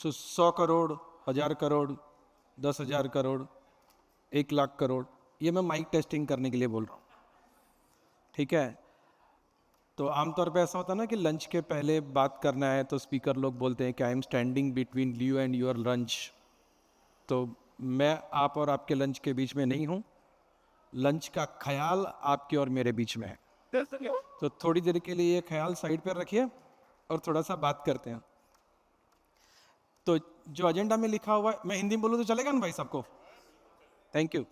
सो 100 करोड़, 1000 करोड़, 10,000 करोड़, 1 लाख करोड़, ये मैं mic testing करने के लिए बोल रहा हूँ, ठीक है। तो आमतौर पे ऐसा होता है ना कि लंच के पहले बात करना है तो स्पीकर लोग बोलते हैं कि I am standing between you and your lunch. तो मैं आप और आपके लंच के बीच में नहीं हूँ, लंच का ख्याल आपके और मेरे बीच में है। तो थोड़ी देर के लिए ये ख्याल साइड पर रखिए और थोड़ा सा बात करते हैं। तो जो एजेंडा में लिखा हुआ है, मैं हिंदी में बोलूँ तो चलेगा ना भाई सबको? Thank you.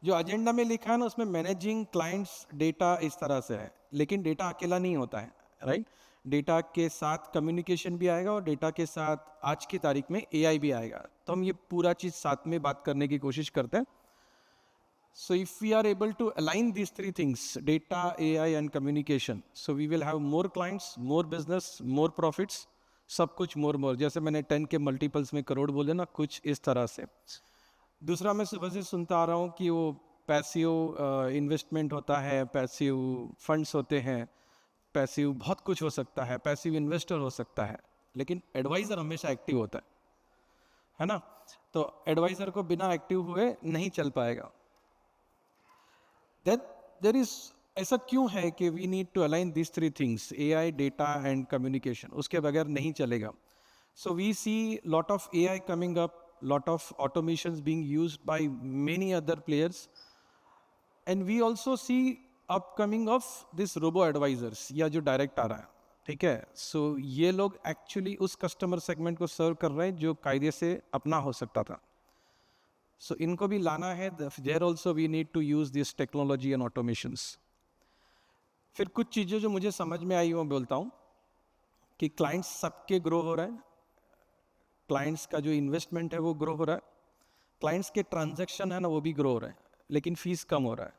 जो एजेंडा में लिखा है ना उसमें मैनेजिंग क्लाइंट्स डेटा इस तरह से है, लेकिन डेटा अकेला नहीं होता है, राइट। डेटा के साथ कम्युनिकेशन भी आएगा और डेटा के साथ आज की तारीख में एआई भी आएगा। तो हम ये पूरा चीज़ साथ में बात करने की कोशिश करते हैं। So if we are able to align these three things, data, AI and communication, so we will have more clients, more business, more profits, सब कुछ more। जैसे मैंने 10 के मल्टीपल्स में करोड़ बोले ना, कुछ इस तरह से। दूसरा, मैं सुबह से सुनता आ रहा हूँ कि वो पैसिव इन्वेस्टमेंट होता है, पैसिव फंड्स होते हैं, पैसिव बहुत कुछ हो सकता है, पैसिव इन्वेस्टर हो सकता है, लेकिन एडवाइज़र हमेशा एक्टिव होता है ना। तो एडवाइज़र को बिना एक्टिव हुए नहीं चल पाएगा। देर इज, ऐसा क्यों है कि we need to align this three things, AI, data and communication, उसके बगैर नहीं चलेगा। So we see lot of AI coming up, lot of automations being used by many other players, and we also see upcoming of this robo advisors या जो direct आ रहा है, ठीक है। सो ये लोग एक्चुअली उस कस्टमर सेगमेंट को सर्व कर रहे हैं जो कायदे से अपना हो सकता था। सो इनको भी लाना है, there also we need to use this technology and automations. फिर कुछ चीज़ें जो मुझे समझ में आई वो बोलता हूँ कि क्लाइंट्स सबके ग्रो हो रहा है, क्लाइंट्स का जो इन्वेस्टमेंट है वो ग्रो हो रहा है, क्लाइंट्स के ट्रांजैक्शन है ना वो भी ग्रो हो रहे हैं, लेकिन फीस कम हो रहा है,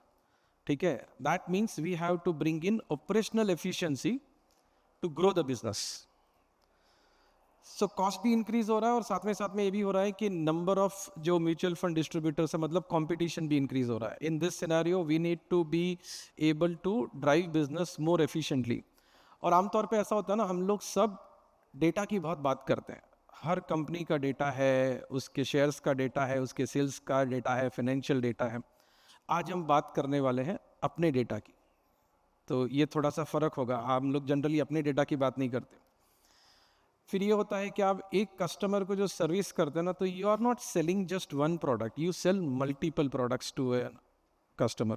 ठीक है। That means we have to bring in operational efficiency to grow the business. So cost भी इंक्रीज हो रहा है और साथ में ये भी हो रहा है कि नंबर ऑफ जो म्यूचुअल फंड डिस्ट्रीब्यूटर्स है, मतलब कंपटीशन भी इंक्रीज हो रहा है। In this scenario we need to be able to drive business more efficiently. और आमतौर पे ऐसा होता है ना, हम लोग सब डेटा की बहुत बात करते हैं, हर कंपनी का डेटा है, उसके शेयर्स का डेटा है, उसके सेल्स का डेटा है, फाइनेंशियल डेटा है। आज हम बात करने वाले हैं अपने डेटा की। तो ये थोड़ा सा फ़र्क होगा, हम लोग जनरली अपने डेटा की बात नहीं करते। फिर ये होता है कि आप एक कस्टमर को जो सर्विस करते हैं ना, तो you are not selling just one product, you sell multiple products to a customer.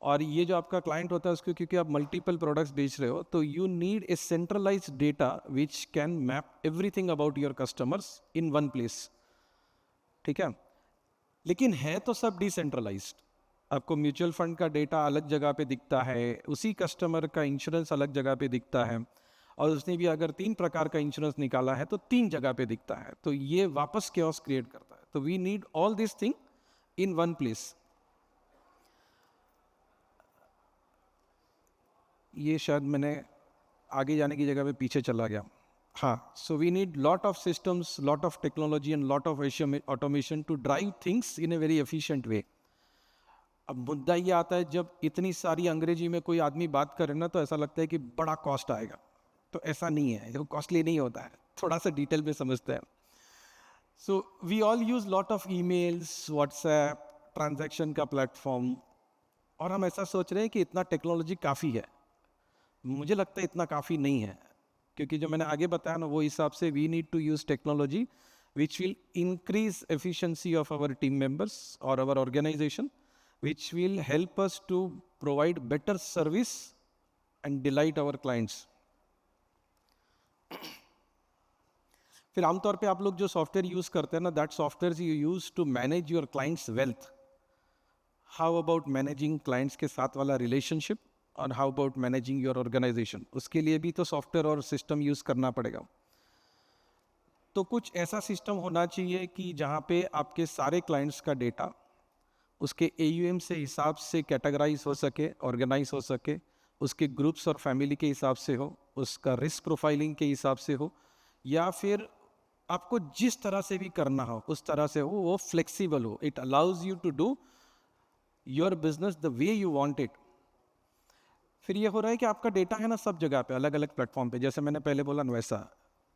और ये जो आपका क्लाइंट होता है उसको, क्योंकि आप मल्टीपल प्रोडक्ट्स बेच रहे हो, तो you need a centralised data which can map everything about your customers in one place, ठीक है। लेकिन है तो सब डिसेंट्रलाइज्ड। आपको म्यूचुअल फंड का डेटा अलग जगह पे दिखता है, उसी कस्टमर का इंश्योरेंस अलग जगह पे दिखता है, और उसने भी अगर 3 प्रकार का इंश्योरेंस निकाला है तो 3 जगह पे दिखता है। तो ये वापस केओस क्रिएट करता है। तो we need all this thing in one place. ये शायद मैंने आगे जाने की जगह पे पीछे चला गया। हाँ, so we need lot of systems, lot of technology and lot of automation to drive things in a very efficient way. अब मुद्दा ये आता है, जब इतनी सारी अंग्रेजी में कोई आदमी बात करे ना, तो ऐसा लगता है कि बड़ा कॉस्ट आएगा। तो ऐसा नहीं है, वो कॉस्टली नहीं होता है, थोड़ा सा डिटेल में समझते हैं। So we all use lot of emails, WhatsApp, transaction का प्लेटफॉर्म, और हम ऐसा सोच रहे हैं कि इतना टेक्नोलॉजी काफ़ी है। मुझे लगता है इतना काफ़ी नहीं है, क्योंकि जो मैंने आगे बताया ना, वो हिसाब से we need to use technology which will increase efficiency of our team members और our organisation, which will help us to provide better service and delight our clients. फिर आमतौर पे आप लोग जो सॉफ्टवेयर यूज़ करते हैं ना, that software you use to manage your clients wealth. How about managing clients के साथ वाला रिलेशनशिप, और how about managing your organisation, उसके लिए भी तो सॉफ्टवेयर और सिस्टम यूज़ करना पड़ेगा। तो कुछ ऐसा सिस्टम होना चाहिए कि जहाँ पे आपके सारे क्लाइंट्स का डेटा उसके AUM से हिसाब से कैटेगराइज हो सके, ऑर्गेनाइज हो सके, उसके ग्रुप्स और फैमिली के हिसाब से हो, उसका रिस्क प्रोफाइलिंग के हिसाब से हो, या फिर आपको जिस तरह से भी करना हो उस तरह से हो, वो फ्लेक्सिबल हो। It allows you to do your business the way you want it. फिर ये हो रहा है कि आपका डेटा है ना सब जगह पे, अलग अलग प्लेटफॉर्म पे, जैसे मैंने पहले बोला ना वैसा,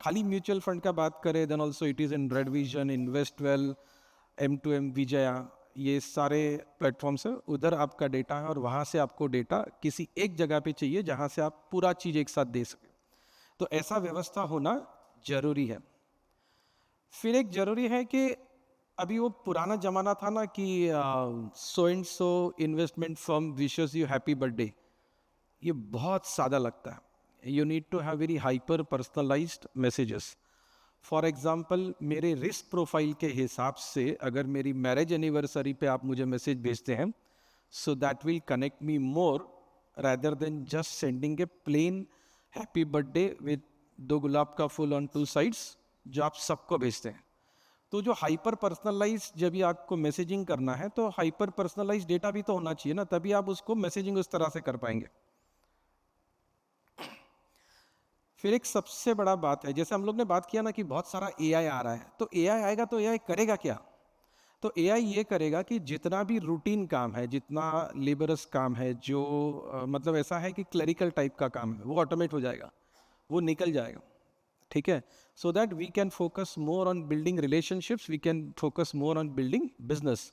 खाली म्यूचुअल फंड का बात करें, then also it is in red vision, Investwell, M2M, Vijaya, ये सारे प्लेटफॉर्म्स है, उधर आपका डेटा है और वहाँ से आपको डेटा किसी एक जगह पे चाहिए जहाँ से आप पूरा चीज़ एक साथ दे सकें। तो ऐसा व्यवस्था होना जरूरी है। फिर एक जरूरी है कि अभी वो पुराना जमाना था ना कि so and so investment firm wishes you happy birthday, ये बहुत सादा लगता है। You need to have very hyper personalized messages. For example, मेरे रिस्क प्रोफाइल के हिसाब से अगर मेरी मैरिज एनिवर्सरी पे आप मुझे मैसेज भेजते हैं, so that will connect me more rather than just sending a plain happy birthday with 2 गुलाब का फूल ऑन 2 साइड्स जो आप सबको भेजते हैं। तो जो हाइपर पर्सनलाइज जब भी आपको मैसेजिंग करना है तो हाइपर पर्सनलाइज डेटा भी तो होना चाहिए ना, तभी आप उसको मैसेजिंग उस तरह से कर पाएंगे। फिर एक सबसे बड़ा बात है, जैसे हम लोग ने बात किया ना कि बहुत सारा एआई आ रहा है, तो एआई आएगा तो एआई करेगा क्या? तो एआई ये करेगा कि जितना भी रूटीन काम है, जितना लेबरस काम है, जो मतलब ऐसा है कि क्लरिकल टाइप का काम है, वो ऑटोमेट हो जाएगा, वो निकल जाएगा। ठीक है, so that we can focus more on building relationships, we can focus more on building business.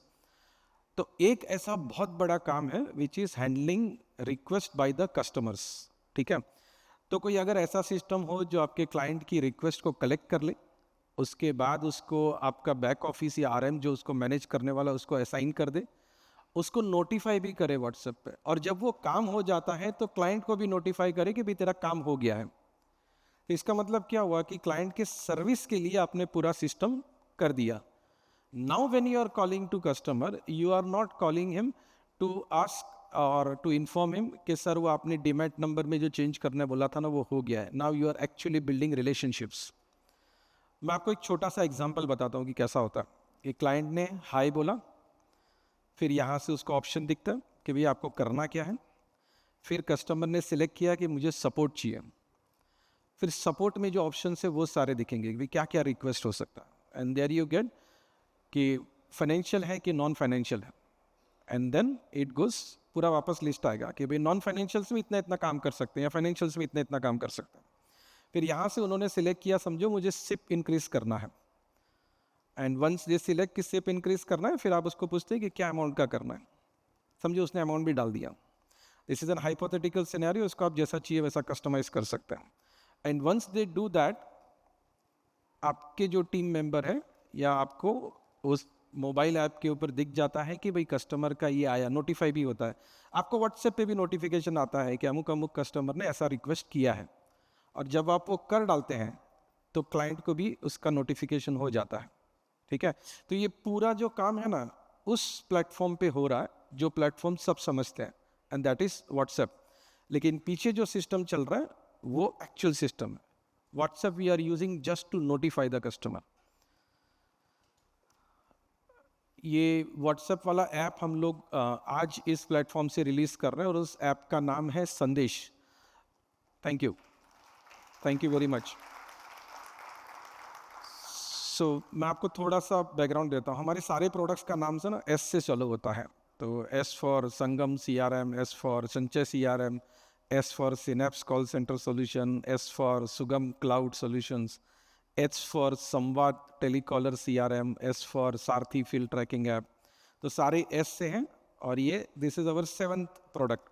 तो एक ऐसा बहुत बड़ा काम है which is handling request by the customers. ठीक है, तो कोई अगर ऐसा सिस्टम हो जो आपके क्लाइंट की रिक्वेस्ट को कलेक्ट कर ले, उसके बाद उसको आपका बैक ऑफिस या आरएम जो उसको मैनेज करने वाला उसको असाइन कर दे, उसको नोटिफाई भी करे व्हाट्सएप पे, और जब वो काम हो जाता है तो क्लाइंट को भी नोटिफाई करे कि भाई तेरा काम हो गया है। तो इसका मतलब क्या हुआ कि क्लाइंट के सर्विस के लिए आपने पूरा सिस्टम कर दिया। Now when you are calling to customer, you are not calling him to ask और टू इन्फॉर्म हिम कि सर वो आपने डीमैट नंबर में जो चेंज करने बोला था ना वो हो गया है। Now you are actually building relationships. मैं आपको एक छोटा सा एग्जांपल बताता हूँ कि कैसा होता है। एक क्लाइंट ने हाय बोला, फिर यहाँ से उसको ऑप्शन दिखता है कि भैया आपको करना क्या है। फिर कस्टमर ने सिलेक्ट किया कि मुझे सपोर्ट चाहिए, फिर सपोर्ट में जो ऑप्शन है वो सारे दिखेंगे कि क्या क्या रिक्वेस्ट हो सकता है। एंड देयर यू गेट कि फाइनेंशियल है कि नॉन फाइनेंशियल है, एंड देन इट गोज पूरा वापस लिस्ट आएगा कि भाई नॉन फाइनेंशियल्स में इतना इतना काम कर सकते हैं या फाइनेंशियल्स में इतना इतना काम कर सकते हैं। फिर यहाँ से उन्होंने सिलेक्ट किया, समझो मुझे सिप इंक्रीज करना है, एंड वंस दे सिलेक्ट कि सिप इंक्रीज करना है, फिर आप उसको पूछते हैं कि क्या अमाउंट का करना है। समझो उसने अमाउंट भी डाल दिया। This is an hypothetical scenario, उसको आप जैसा चाहिए वैसा कस्टमाइज कर सकते हैं। And once they do that, आपके जो टीम मेंबर है या आपको उस मोबाइल ऐप के ऊपर दिख जाता है कि भाई कस्टमर का ये आया, नोटिफाई भी होता है। आपको व्हाट्सएप पे भी नोटिफिकेशन आता है कि अमुक अमुक कस्टमर ने ऐसा रिक्वेस्ट किया है, और जब आप वो कर डालते हैं तो क्लाइंट को भी उसका नोटिफिकेशन हो जाता है। ठीक है, तो ये पूरा जो काम है ना उस प्लेटफॉर्म पे हो रहा है जो प्लेटफॉर्म सब समझते हैं, एंड दैट इज व्हाट्सएप। लेकिन पीछे जो सिस्टम चल रहा है वो एक्चुअल सिस्टम है। WhatsApp we are using just to notify the customer. ये व्हाट्सएप वाला ऐप हम लोग आज इस प्लेटफॉर्म से रिलीज कर रहे हैं, और उस ऐप का नाम है Sandesh. Thank you very much. So मैं आपको थोड़ा सा बैकग्राउंड देता हूँ। हमारे सारे प्रोडक्ट्स का नाम से ना एस से चालू होता है। तो S for Sangam CRM, S for संचय CRM, S for synapse call centre solution, S for सुगम क्लाउड सॉल्यूशंस, एच फॉर संवाद telecaller CRM, S for Sarathi field tracking app. तो सारे एस से हैं, और ये this is our 7th product.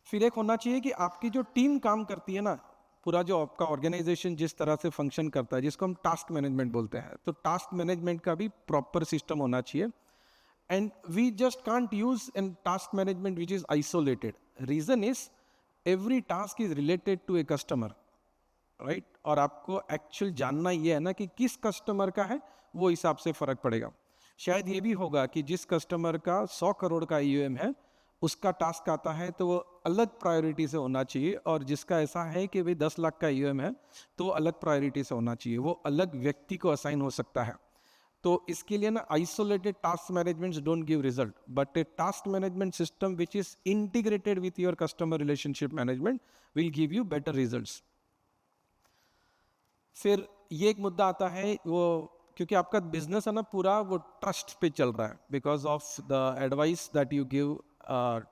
फिर एक होना चाहिए कि आपकी जो टीम काम करती है ना, पूरा जो आपका ऑर्गेनाइजेशन जिस तरह से फंक्शन करता है, जिसको हम टास्क मैनेजमेंट बोलते हैं, तो टास्क मैनेजमेंट का भी प्रॉपर सिस्टम होना चाहिए। And we just can't use an task management which is isolated. Reason is every task is related to a customer, right? और आपको एक्चुअल जानना ये है ना कि किस कस्टमर का है, वो हिसाब से फर्क पड़ेगा। शायद ये भी होगा कि जिस कस्टमर का 100 करोड़ का AUM है, उसका टास्क आता है तो वो अलग प्रायोरिटी से होना चाहिए, और जिसका ऐसा है कि भाई 10 लाख का AUM है तो वो अलग प्रायोरिटी से होना चाहिए, वो अलग व्यक्ति को असाइन हो सकता है। तो इसके लिए ना isolated task management don't give result, but A task management system which is integrated with your customer relationship management will give you better results. फिर ये एक मुद्दा आता है, वो क्योंकि आपका बिजनेस है ना पूरा वो ट्रस्ट पे चल रहा है, because of the advice that you give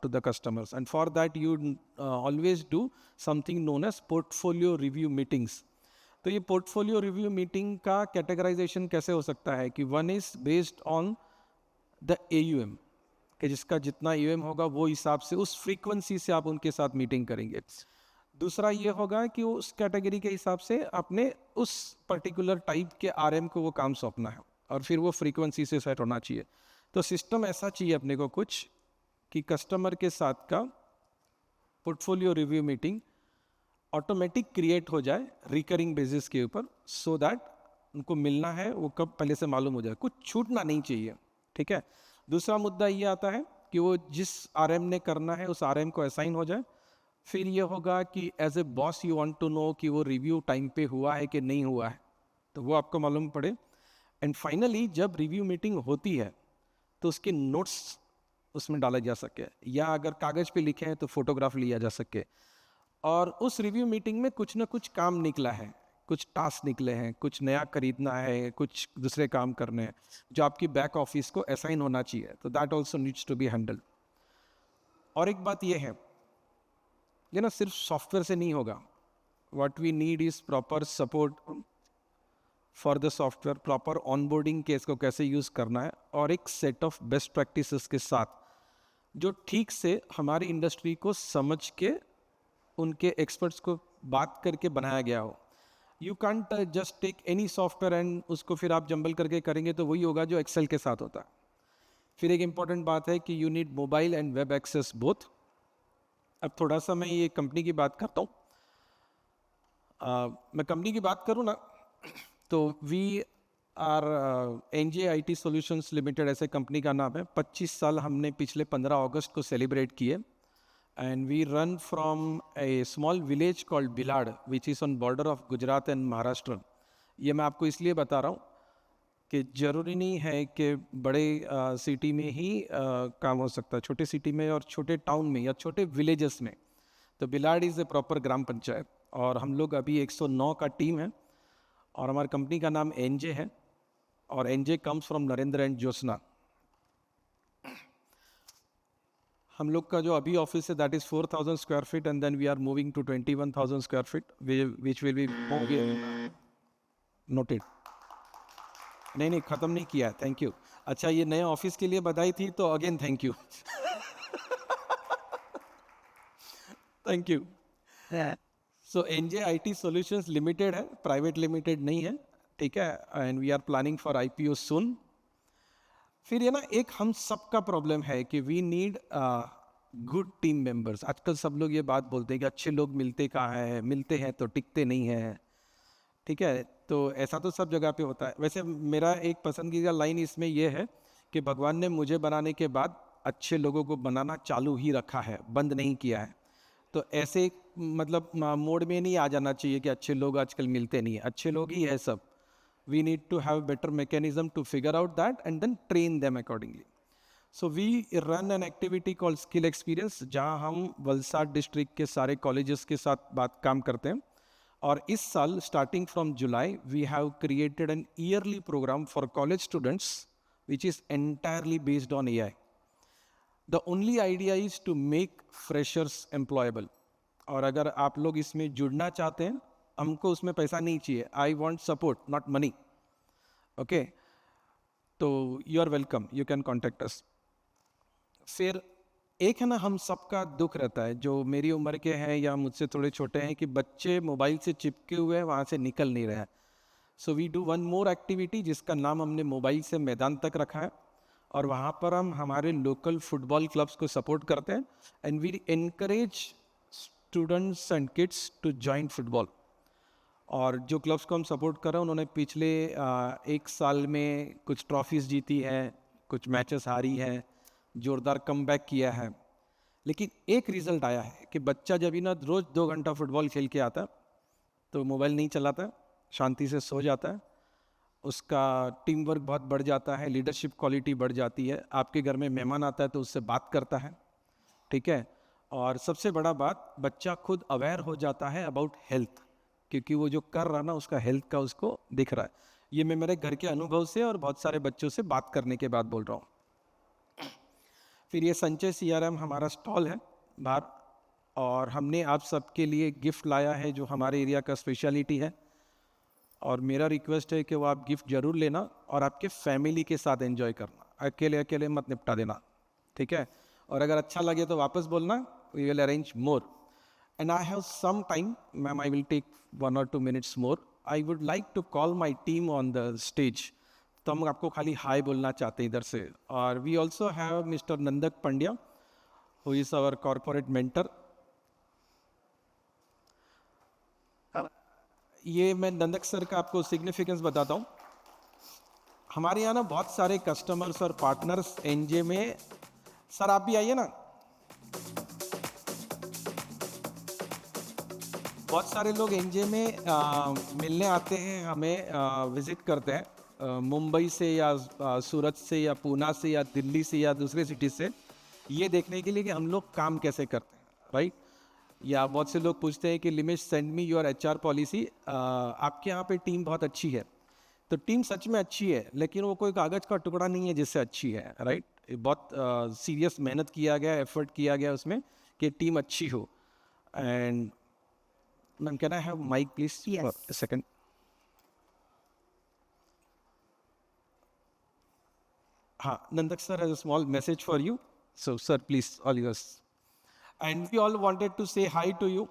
to the customers, and for that you always do something known as portfolio review meetings. तो ये पोर्टफोलियो रिव्यू मीटिंग का कैटेगराइजेशन कैसे हो सकता है कि one is based on the AUM, कि जिसका जितना AUM होगा वो हिसाब से उस फ्रीक्वेंसी से आप उनके साथ मीटिंग करेंगे। दूसरा ये होगा कि वो उस कैटेगरी के हिसाब से अपने उस पर्टिकुलर टाइप के RM को वो काम सौंपना है और फिर वो फ्रीक्वेंसी से सेट होना चाहिए। तो सिस्टम ऐसा चाहिए अपने को कुछ कि कस्टमर के साथ का portfolio review meeting automatic create हो जाए रिकरिंग बेसिस के ऊपर, सो दैट उनको मिलना है वो कब पहले से मालूम हो जाए, कुछ छूटना नहीं चाहिए। ठीक है। दूसरा मुद्दा ये आता है कि वो जिस RM ने करना है उस RM को असाइन हो जाए। फिर ये होगा कि as a boss you want to know कि वो रिव्यू टाइम पे हुआ है कि नहीं हुआ है, तो वो आपको मालूम पड़े। एंड फाइनली जब रिव्यू मीटिंग होती है तो उसके नोट्स उसमें डाला जा सके, या अगर कागज़ पे लिखे हैं तो फोटोग्राफ लिया जा सके। और उस रिव्यू मीटिंग में कुछ ना कुछ काम निकला है, कुछ टास्क निकले हैं, कुछ नया खरीदना है, कुछ दूसरे काम करने हैं जो आपकी बैक ऑफिस को असाइन होना चाहिए, तो that also needs to be handled. और एक बात ये है, ये ना सिर्फ सॉफ्टवेयर से नहीं होगा। What we need is proper support for the software, proper onboarding के इसको कैसे यूज़ करना है, और एक सेट ऑफ बेस्ट प्रैक्टिसेस के साथ जो ठीक से हमारी इंडस्ट्री को समझ के उनके एक्सपर्ट्स को बात करके बनाया गया हो। You can't just take any software and उसको फिर आप जंबल करके करेंगे तो वही होगा जो एक्सेल के साथ होता है। फिर एक इम्पॉर्टेंट बात है कि you need mobile and web access both. अब थोड़ा सा मैं ये कंपनी की बात करता हूँ। मैं कंपनी की बात करूँ ना, तो we are NJ IT solutions limited ऐसे कंपनी का नाम है। 25 साल हमने पिछले 15 अगस्त को सेलिब्रेट किए। And we run from a small village called Bilad which is on border of Gujarat and Maharashtra. ये मैं आपको इसलिए बता रहा हूँ कि ज़रूरी नहीं है कि बड़े सिटी में ही काम हो सकता है, छोटे सिटी में और छोटे टाउन में या छोटे विलेजेस में। तो बिलाड इज़ ए प्रॉपर ग्राम पंचायत, और हम लोग अभी 109 का टीम है, और हमारी कंपनी का नाम NJ है, और NJ comes from Narendra and Jyotsna. हम लोग का जो अभी ऑफिस है that is 4,000 square feet, and then we are moving to 21,000 square feet which will be noted. नहीं, ख़त्म नहीं किया, थैंक यू। अच्छा, ये नए ऑफिस के लिए बधाई थी, तो again thank you. Thank you. So NJ IT solutions limited है, प्राइवेट लिमिटेड नहीं है, ठीक है। And we are planning for IPO soon. फिर ये ना एक हम सब का प्रॉब्लम है कि we need good team members. आजकल सब लोग ये बात बोलते हैं कि अच्छे लोग मिलते कहाँ हैं, मिलते हैं तो टिकते नहीं हैं, ठीक है। तो ऐसा तो सब जगह पे होता है। वैसे मेरा एक पसंदीदा लाइन इसमें यह है कि भगवान ने मुझे बनाने के बाद अच्छे लोगों को बनाना चालू ही रखा है, बंद नहीं किया है। तो ऐसे मतलब मोड में नहीं आ जाना चाहिए कि अच्छे लोग आजकल मिलते नहीं हैं, अच्छे लोग ही है सब। We need to have better mechanism to figure out that and then train them accordingly. So we run an activity called Skill Experience, जहाँ हम वलसाड डिस्ट्रिक्ट के सारे कॉलेजेस के साथ काम करते हैं। और इस साल starting from July we have created an early program for college students which is entirely based on AI। The only idea is to make freshers employable. और अगर आप लोग इसमें जुड़ना चाहते हैं, हमको उसमें पैसा नहीं चाहिए, I want support not money, okay. तो you are welcome, you can contact us. फिर एक है ना, हम सबका दुख रहता है जो मेरी उम्र के हैं या मुझसे थोड़े छोटे हैं, कि बच्चे मोबाइल से चिपके हुए हैं, वहाँ से निकल नहीं रहे हैं। So we do one more activity जिसका नाम हमने मोबाइल से मैदान तक रखा है, और वहाँ पर हम हमारे लोकल फुटबॉल क्लब्स को सपोर्ट करते हैं। And we encourage students and kids to join football. और जो क्लब्स को हम सपोर्ट कर रहे हैं उन्होंने पिछले 1 साल में कुछ ट्रॉफीज़ जीती है, कुछ मैचेस हारी है, ज़ोरदार कमबैक किया है। लेकिन एक रिज़ल्ट आया है कि बच्चा जब ही ना रोज़ 2 घंटा फुटबॉल खेल के आता है तो मोबाइल नहीं चलाता, शांति से सो जाता है, उसका टीम वर्क बहुत बढ़ जाता है, लीडरशिप क्वालिटी बढ़ जाती है, आपके घर में मेहमान आता है तो उससे बात करता है, ठीक है। और सबसे बड़ा बात, बच्चा खुद अवेयर हो जाता है अबाउट हेल्थ, क्योंकि वो जो कर रहा ना उसका हेल्थ का उसको दिख रहा है। ये मैं मेरे घर के अनुभव से और बहुत सारे बच्चों से बात करने के बाद बोल रहा हूँ। फिर ये संचय CRM हमारा स्टॉल है बाहर, और हमने आप सबके लिए गिफ्ट लाया है जो हमारे एरिया का स्पेशलिटी है। और मेरा रिक्वेस्ट है कि वो आप गिफ्ट जरूर लेना और आपके फैमिली के साथ एंजॉय करना, अकेले अकेले मत निपटा देना, ठीक है? और अगर अच्छा लगे तो वापस बोलना, we will arrange more. And I have some time, ma'am, I will take 1 or 2 minutes more. I would like to call my team on the stage. तो हम आपको खाली हाई बोलना चाहते हैं इधर से. और we also have mister Nandak Pandya, who is our corporate mentor. ये मैं नंदक सर का आपको सिग्निफिकेंस बताता हूँ. हमारे यहाँ ना बहुत सारे कस्टमर्स और पार्टनर्स एनजे में. सर आप भी आइए ना. बहुत सारे लोग एनजे में मिलने आते हैं, हमें विजिट करते हैं, मुंबई से या सूरत से या पूना से या दिल्ली से या दूसरे सिटी से, ये देखने के लिए कि हम लोग काम कैसे करते हैं, राइट? या बहुत से लोग पूछते हैं कि limit send me your HR policy. आपके यहाँ पे टीम बहुत अच्छी है. तो टीम सच में अच्छी है, लेकिन वो कोई कागज़ का टुकड़ा नहीं है जिससे अच्छी है, राइट? बहुत सीरियस मेहनत किया गया, एफर्ट किया गया उसमें कि टीम अच्छी हो. And ma'am, can I have mic please for a second? हाँ, Nandak sir has a small message for you. So, sir, please, all yours. And we all wanted to say hi to you.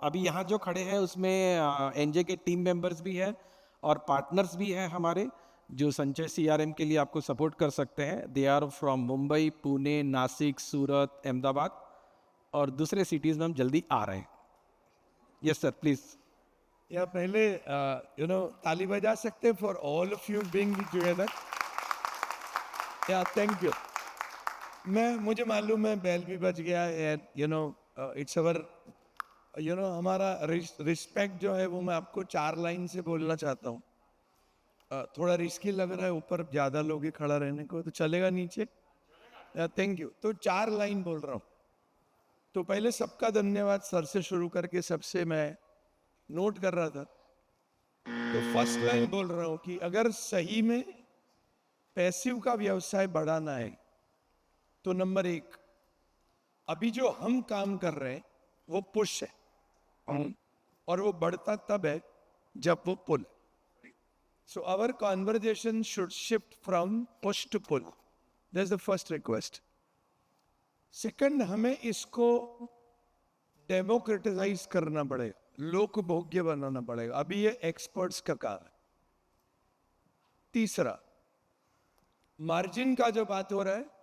अभी यहाँ जो खड़े हैं उसमें NJ के team members भी हैं और पार्टनर्स भी हैं हमारे, जो संचय CRM के लिए आपको सपोर्ट कर सकते हैं. They are from Mumbai, Pune, Nashik, Surat, Ahmedabad और दूसरे सिटीज़ में हम जल्दी आ रहे हैं. Yes sir, please. या पहले ताली बजा सकते हैं for all of you being together. या थैंक यू. मुझे मालूम है बेल भी बज गया है. इट्स अवर हमारा रिस्पेक्ट जो है वो मैं आपको 4 लाइन से बोलना चाहता हूँ. थोड़ा रिस्की लग रहा है ऊपर ज़्यादा लोग ही खड़ा रहने को, तो चलेगा नीचे? Thank you. तो 4 लाइन बोल रहा हूँ. तो पहले सबका धन्यवाद. सर से शुरू करके सबसे मैं नोट कर रहा था. तो फर्स्ट लाइन बोल रहा हूँ कि अगर सही में पैसिव का व्यवसाय बढ़ाना है तो नंबर 1, अभी जो हम काम कर रहे हैं वो पुश है, और वो बढ़ता तब है जब वो pull. So our conversation should shift from push to pull. That is the first request. Second, हमें इसको डेमोक्रेटाइज करना पड़ेगा, लोकभोग्य बनाना पड़ेगा. अभी ये एक्सपर्ट्स का काम है. तीसरा, मार्जिन का जो बात हो रहा है,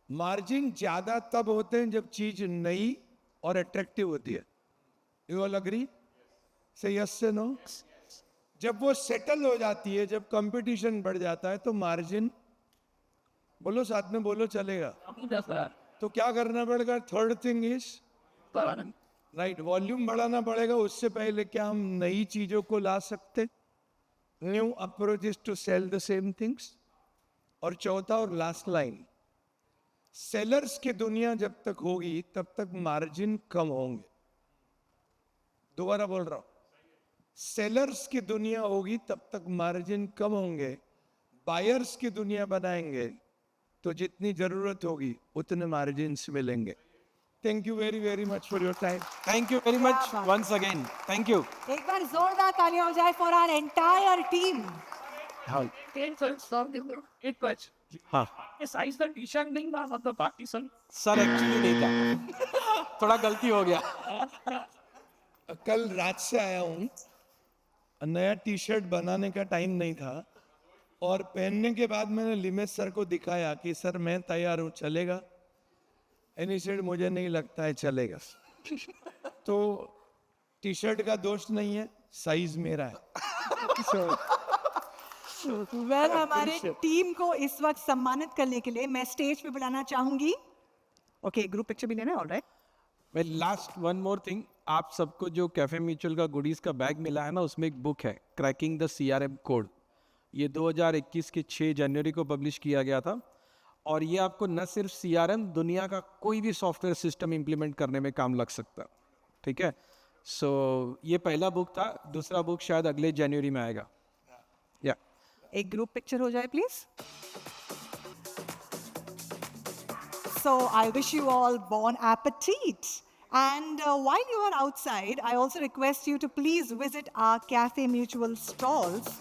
मार्जिन ज्यादा तब होते हैं जब चीज नई और अट्रैक्टिव होती है. You all agree? से यस से नो? जब वो सेटल हो जाती है, जब कंपटीशन बढ़ जाता है, तो मार्जिन, बोलो साथ में बोलो, चलेगा. तो क्या करना पड़ेगा? Third thing is right, volume बढ़ाना पड़ेगा. उससे पहले क्या हम नई चीजों को ला सकते? New approaches to sell the same things. और चौथा और लास्ट लाइन, सेलर्स की दुनिया जब तक होगी तब तक मार्जिन कम होंगे. दोबारा बोल रहा हूं, सेलर्स की दुनिया होगी तब तक मार्जिन कम होंगे. बायर्स की दुनिया बनाएंगे तो जितनी जरूरत होगी उतने मार्जिन्स मिलेंगे. Thank you very very much for your time. Thank you very much once again. Thank you. एक बार जोरदार तालियां हो जाए फॉर आवर एंटायर टीम. हाँ हाँ साइज का टी शर्ट नहीं था, मतलब बाकी सर सर, एक्चुअली नहीं था, थोड़ा गलती हो गया. कल रात से आया हूँ. नया टी शर्ट बनाने का टाइम नहीं था, और पहनने के बाद मैंने लिमेश सर को दिखाया कि सर मैं तैयार हूँ, चलेगा? एनी सेड मुझे नहीं लगता है चलेगा. तो टी शर्ट का दोष नहीं है, साइज मेरा है. वेल, हमारे टीम को इस वक्त सम्मानित करने के लिए मैं स्टेज पे बुलाना चाहूंगी. ओके, ग्रुप पिक्चर भी लेना है. Alright. Well, last one more thing. आप सबको जो कैफे म्यूचुअल का गुडीज का बैग मिला है ना, उसमें एक बुक है, क्रैकिंग द CRM कोड. ये 2021 के 6 जनवरी को पब्लिश किया गया था. और ये आपको न सिर्फ CRM, दुनिया का कोई भी सॉफ्टवेयर सिस्टम इंप्लीमेंट करने में काम लग सकता है. ठीक है? सो ये पहला बुक था. दूसरा बुक शायद अगले जनवरी में आएगा. या एक ग्रुप पिक्चर हो जाए please. So I wish you all bon appetit. And while you are outside, I also request you to please visit our Cafe Mutual stalls